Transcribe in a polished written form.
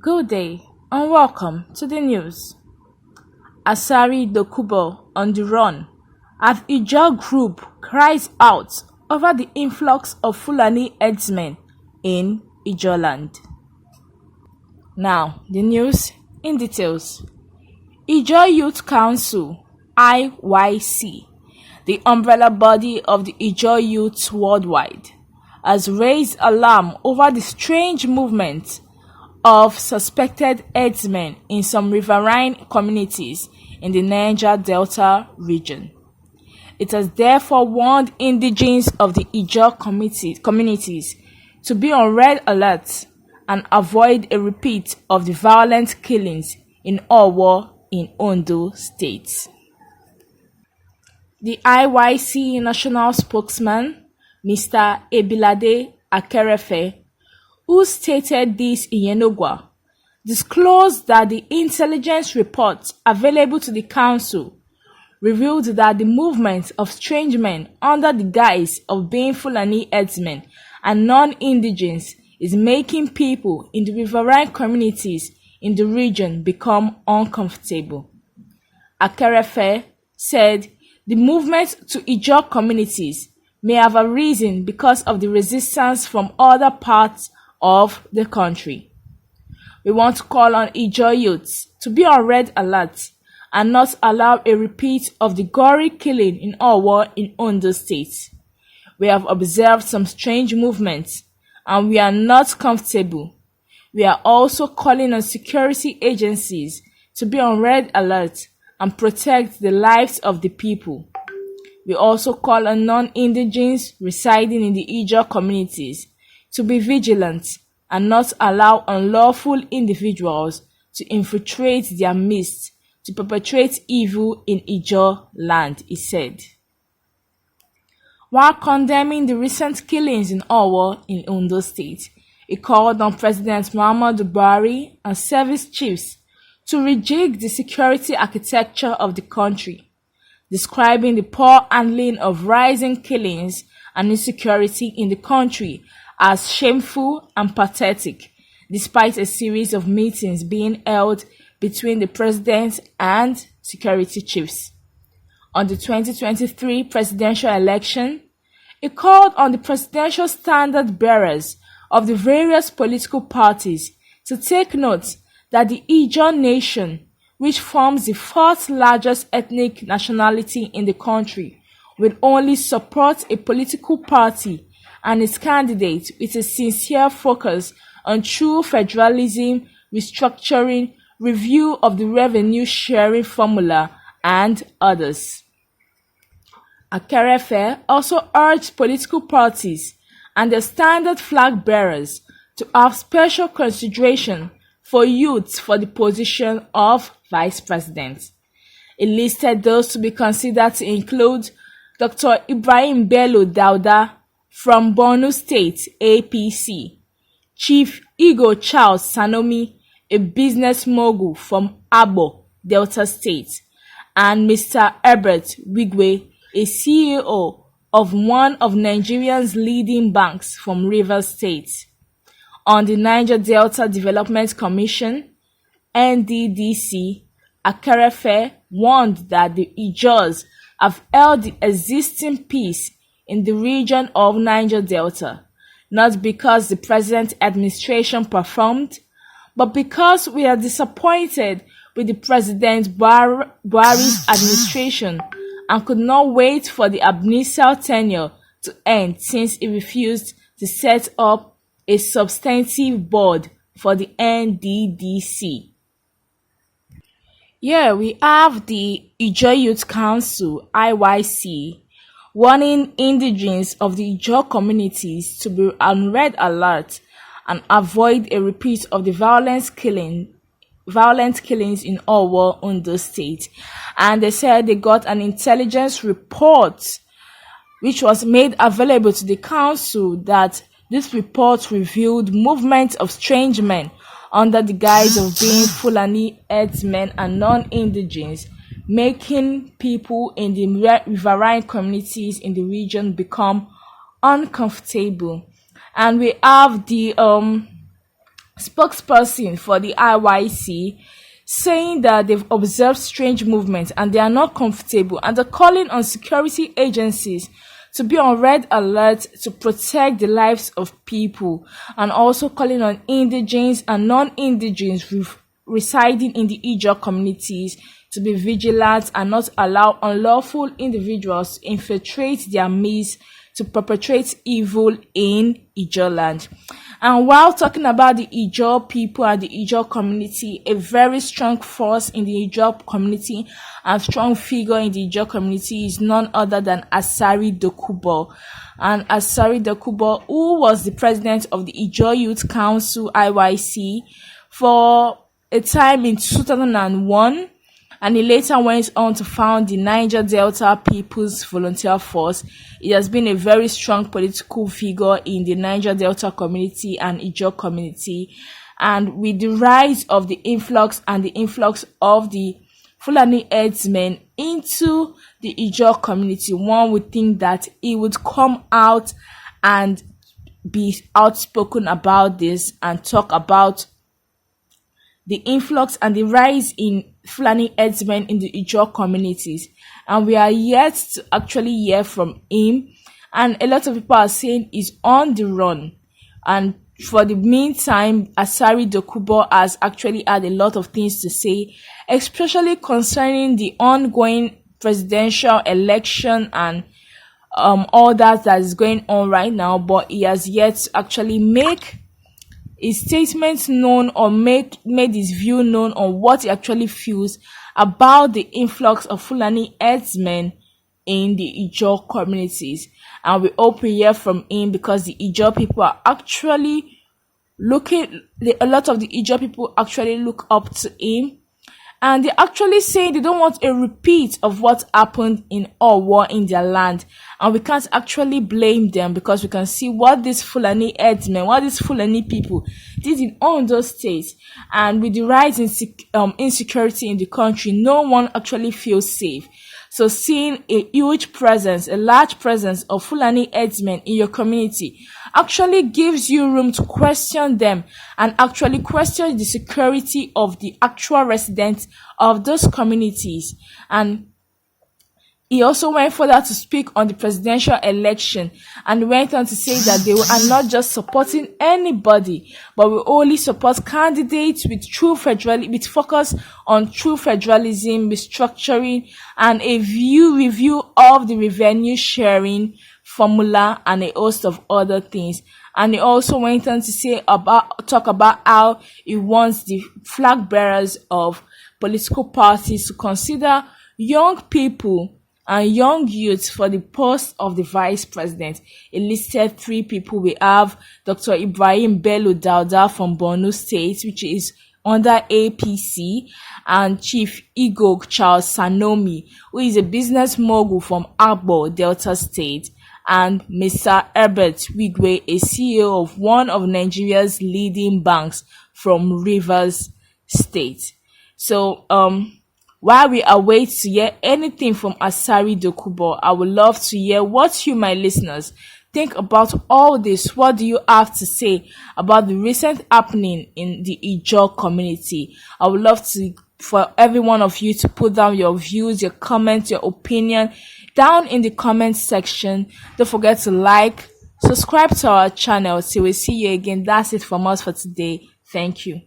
Good day and welcome to the news. Asari Dokubo on the run as Ijaw group cries out over the influx of Fúláñi herdsmen in Ijaw land. Now, the news in details. Ijaw Youth Council (IYC), the umbrella body of the Ijaw youths worldwide, has raised alarm over the strange movement of suspected herdsmen in some riverine communities in the Niger Delta region. It has therefore warned indigenes of the Ijaw communities to be on red alert and avoid a repeat of the violent killings in Owo in Ondo State. The IYC national spokesman, Mr. Ebilade Akerefe, who stated this in Yenogwa, disclosed that the intelligence reports available to the council revealed that the movement of strange men under the guise of being Fúláñi herdsmen and non-indigenes is making people in the riverine communities in the region become uncomfortable. Akerefe said the movement to Ijaw communities may have arisen because of the resistance from other parts of the country. We want to call on Ijaw youths to be on red alert and not allow a repeat of the gory killing in Owo in Ondo State. We have observed some strange movements and we are not comfortable. We are also calling on security agencies to be on red alert and protect the lives of the people. We also call on non-indigenes residing in the Ijaw communities to be vigilant and not allow unlawful individuals to infiltrate their midst to perpetrate evil in Ijaw land, he said. While condemning the recent killings in Owo in Ondo State, he called on President Muhammadu Buhari and service chiefs to rejig the security architecture of the country, describing the poor handling of rising killings and insecurity in the country as shameful and pathetic, despite a series of meetings being held between the president and security chiefs. On the 2023 presidential election, he called on the presidential standard bearers of the various political parties to take note that the Ijaw nation, which forms the fourth largest ethnic nationality in the country, will only support a political party and its candidate with a sincere focus on true federalism, restructuring, review of the revenue sharing formula, and others. Akerefe also urged political parties and the standard flag bearers to have special consideration for youths for the position of vice president. He listed those to be considered to include Dr. Ibrahim Bello Dauda from Borno State, APC, Chief Igor Charles Sanomi, a business mogul from Abo, Delta State, and Mr. Herbert Wigwe, a CEO of one of Nigeria's leading banks from Rivers State. On the Niger Delta Development Commission, NDDC, Akerefe warned that the Ijaws have held the existing peace in the region of Niger Delta, not because the present administration performed, but because we are disappointed with the President Buhari's administration and could not wait for the amnestial tenure to end since he refused to set up a substantive board for the NDDC. Here we have the Ijaw Youth Council (IYC) warning indigenes of the Ijaw communities to be on red alert and avoid a repeat of the violent killings in Owo, Ondo State. And they said they got an intelligence report which was made available to the council that this report revealed movement of strange men under the guise of being Fúláñi herdsmen and non-indigenes, making people in the riverine communities in the region become uncomfortable. And we have the spokesperson for the IYC, saying that they've observed strange movements and they are not comfortable, and they're calling on security agencies to be on red alert to protect the lives of people, and also calling on indigenes and non-indigenes residing in the Ijaw communities to be vigilant and not allow unlawful individuals to infiltrate their midst to perpetrate evil in Ijaw land. And while talking about the Ijaw people and the Ijaw community, a very strong force in the Ijaw community and strong figure in the Ijaw community is none other than Asari Dokubo. And Asari Dokubo, who was the president of the Ijaw Youth Council (IYC) for a time in 2001, and he later went on to found the Niger Delta People's Volunteer Force. He has been a very strong political figure in the Niger Delta community and Ijaw community. And with the rise of the influx and the influx of the Fúláñi Hérdsméñ into the Ijaw community, one would think that he would come out and be outspoken about this and talk about the influx and the rise in Fúláñi Hérdsméñ in the Ijaw communities. And we are yet to actually hear from him. And a lot of people are saying he's on the run. And for the meantime, Asari Dokubo has actually had a lot of things to say, especially concerning the ongoing presidential election and all that is going on right now. But he has yet to actually make his statements known or made his view known on what he actually feels about the influx of Fúláñi Hérdsméñ in the Ijaw communities. And we hope we hear from him, because the Ijaw people are actually a lot of the Ijaw people actually look up to him. And they actually say they don't want a repeat of what happened in our war in their land. And we can't actually blame them, because we can see what these Fúláñi Hérdsméñ, what these Fúláñi people did in all those states. And with the rise in insecurity in the country, no one actually feels safe. So seeing a large presence of Fúláñi Hérdsméñ in your community actually gives you room to question them and actually question the security of the actual residents of those communities. And he also went further to speak on the presidential election, and went on to say that they are not just supporting anybody, but will only support candidates with focus on true federalism, restructuring, and a review of the revenue sharing formula, and a host of other things. And he also went on to talk about how he wants the flag bearers of political parties to consider young people and young youths for the post of the vice president. He listed 3 people. We have Dr. Ibrahim Bello Dauda from Borno State, which is under APC, and Chief Ijaw Charles Sanomi, who is a business mogul from Agbo, Delta State, and Mr. Herbert Wigwe, a CEO of one of Nigeria's leading banks from Rivers State. So, while we await to hear anything from Asari Dokubo, I would love to hear what you, my listeners, think about all this. What do you have to say about the recent happening in the Ijaw community? I would love for every one of you to put down your views, your comments, your opinion down in the comment section. Don't forget to like, subscribe to our channel. Till we see you again. That's it from us for today. Thank you.